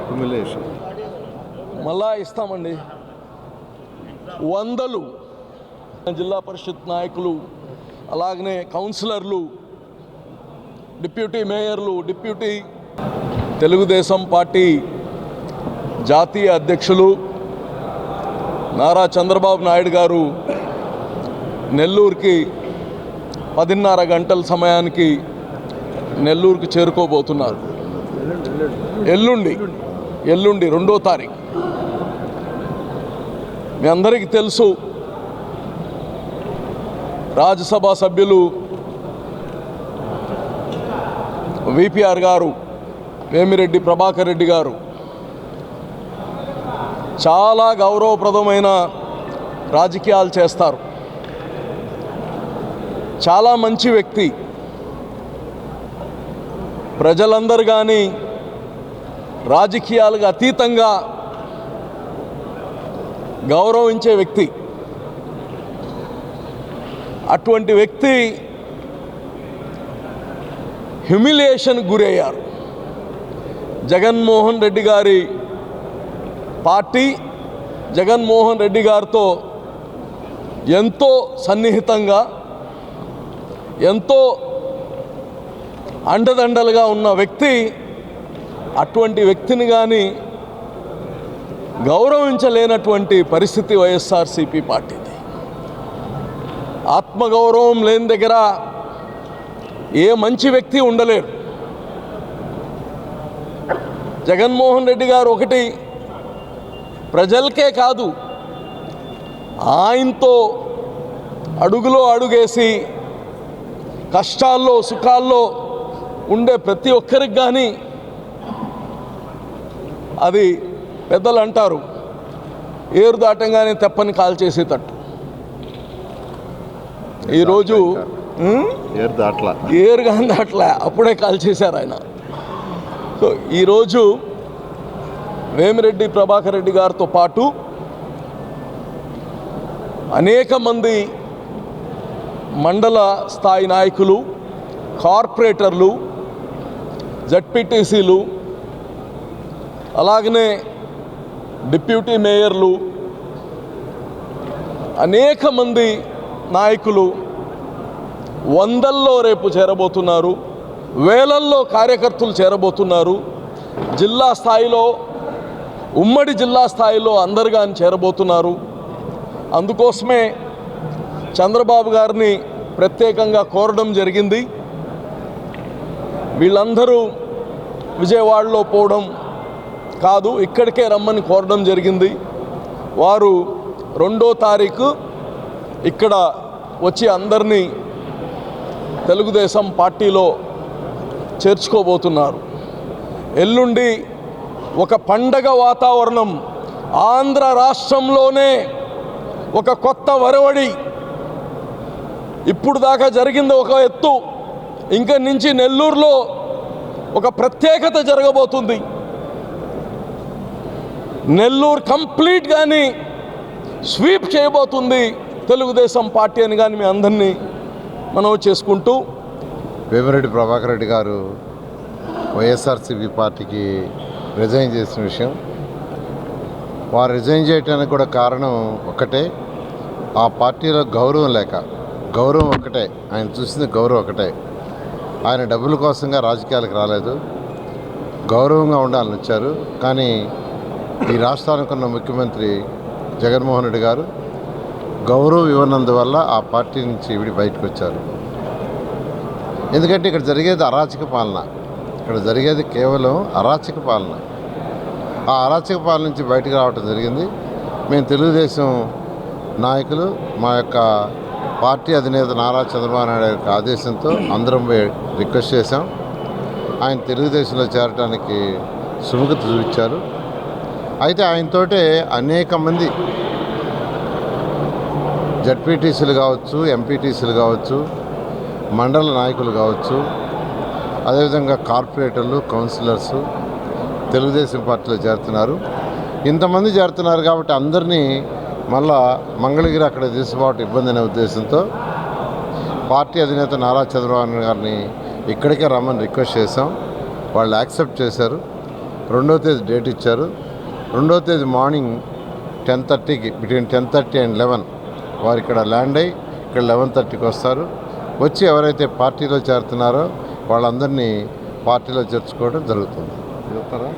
Humiliation మళ్ళా ఇస్తామండి. వందలు జిల్లా పరిషత్ నాయకులు, అలాగనే కౌన్సిలర్లు, డిప్యూటీ మేయర్లు, డిప్యూటీ తెలుగుదేశం పార్టీ జాతీయ అధ్యక్షులు నారా చంద్రబాబు నాయుడు గారు నెల్లూరుకి 10:30 గంటల సమయానికి నెల్లూరుకి చేరుకోబోతున్నారు. ఎల్లుండి 2వ తారీఖు. మీ అందరికీ తెలుసు, రాజ్యసభ సభ్యులు విపిఆర్ గారు, వేమిరెడ్డి ప్రభాకర్ రెడ్డి గారు చాలా గౌరవప్రదమైన రాజకీయాలు చేస్తారు. చాలా మంచి వ్యక్తి. ప్రజలందరూ కానీ రాజకీయాలకు అతీతంగా గౌరవించే వ్యక్తి. అటువంటి వ్యక్తి హ్యూమిలియేషన్ గురయ్యారు. జగన్మోహన్ రెడ్డి గారి పార్టీ జగన్మోహన్ రెడ్డి గారితో ఎంతో సన్నిహితంగా, ఎంతో అండదండలుగా ఉన్న వ్యక్తి. అటువంటి వ్యక్తిని కానీ గౌరవించలేనటువంటి పరిస్థితి వైఎస్ఆర్సీపీ పార్టీది. ఆత్మగౌరవం లేని దగ్గర ఏ మంచి వ్యక్తి ఉండలేరు. జగన్మోహన్ రెడ్డి గారు ఒకటి ప్రజలకే కాదు, ఆయనతో అడుగులో అడుగేసి కష్టాల్లో సుఖాల్లో ఉండే ప్రతి ఒక్కరికి కానీ, అది పెద్దలు అంటారు, ఏరు దాటంగానే తెప్పని కాల్చేసేటట్టు. ఈరోజు ఏరు కానీ దాట్లా, అప్పుడే కాల్చేశారు ఆయన. సో ఈరోజు వేమిరెడ్డి ప్రభాకర్ రెడ్డి గారితో పాటు అనేక మంది మండల స్థాయి నాయకులు, కార్పొరేటర్లు, జడ్పీటీసీలు, అలాగనే డిప్యూటీ మేయర్లు, అనేక మంది నాయకులు వందల్లో రేపు చేరబోతున్నారు. వేలల్లో కార్యకర్తలు చేరబోతున్నారు. జిల్లా స్థాయిలో, ఉమ్మడి జిల్లా స్థాయిలో అందరు కానీ చేరబోతున్నారు. అందుకోసమే చంద్రబాబు గారిని ప్రత్యేకంగా కోరడం జరిగింది. వీళ్ళందరూ విజయవాడలో పోవడం కాదు, ఇక్కడికే రమ్మని కోరడం జరిగింది. వారు 2వ తారీఖు ఇక్కడ వచ్చి అందరినీ తెలుగుదేశం పార్టీలో చేర్చుకోబోతున్నారు. ఎల్లుండి ఒక పండగ వాతావరణం. ఆంధ్ర రాష్ట్రంలోనే ఒక కొత్త వరవడి. ఇప్పుడు దాకా జరిగింది ఒక ఎత్తు, ఇంక నుంచి నెల్లూరులో ఒక ప్రత్యేకత జరగబోతుంది. నెల్లూరు కంప్లీట్గాని స్వీప్ చేయబోతుంది తెలుగుదేశం పార్టీ అని కానీ మీ అందరినీ మనవి చేసుకుంటూ, వేమిరెడ్డి ప్రభాకర్ రెడ్డి గారు వైఎస్ఆర్సీపీ పార్టీకి రిజైన్ చేసిన విషయం, వారు రిజైన్ చేయడానికి కూడా కారణం ఒకటే, ఆ పార్టీలో గౌరవం లేక. గౌరవం ఒకటే, ఆయన చూసింది గౌరవం ఒకటే. ఆయన డబ్బుల కోసంగా రాజకీయాలకు రాలేదు, గౌరవంగా ఉండాలని వచ్చారు. కానీ ఈ రాష్ట్రానికి ఉన్న ముఖ్యమంత్రి జగన్మోహన్ రెడ్డి గారు గౌరవం ఇవ్వనందువల్ల ఆ పార్టీ నుంచి విడి బయటకు వచ్చారు. ఎందుకంటే ఇక్కడ జరిగేది అరాచక పాలన, ఇక్కడ జరిగేది కేవలం అరాచక పాలన. ఆ అరాచక పాలన నుంచి బయటకు రావడం జరిగింది. మేము తెలుగుదేశం నాయకులు, మా యొక్క పార్టీ అధినేత నారా చంద్రబాబు నాయుడు యొక్క ఆదేశంతో అందరం రిక్వెస్ట్ చేశాం. ఆయన తెలుగుదేశంలో చేరడానికి సుముఖత చూపించారు. అయితే ఆయనతోటే అనేక మంది జడ్పీటీసీలు కావచ్చు, ఎంపీటీసీలు కావచ్చు, మండల నాయకులు కావచ్చు, అదేవిధంగా కార్పొరేటర్లు, కౌన్సిలర్స్ తెలుగుదేశం పార్టీలో చేరుతున్నారు. ఇంతమంది చేరుతున్నారు కాబట్టి అందరినీ మళ్ళా మంగళగిరి అక్కడ తీసుకోవటం ఇబ్బంది అనే ఉద్దేశంతో పార్టీ అధినేత నారా చంద్రబాబు నాయుడు గారిని ఇక్కడికే రమ్మని రిక్వెస్ట్ చేశాం. వాళ్ళు యాక్సెప్ట్ చేశారు. రెండవ తేదీ డేట్ ఇచ్చారు. రెండవ తేదీ మార్నింగ్ 10:30కి బిట్వీన్ 10:30 and 11 వారు ఇక్కడ ల్యాండ్ అయ్యి ఇక్కడ 11:30కి వస్తారు. వచ్చి ఎవరైతే పార్టీలో చేరుతున్నారో వాళ్ళందరినీ పార్టీలో చేర్చుకోవడం జరుగుతుంది. చెప్తారా?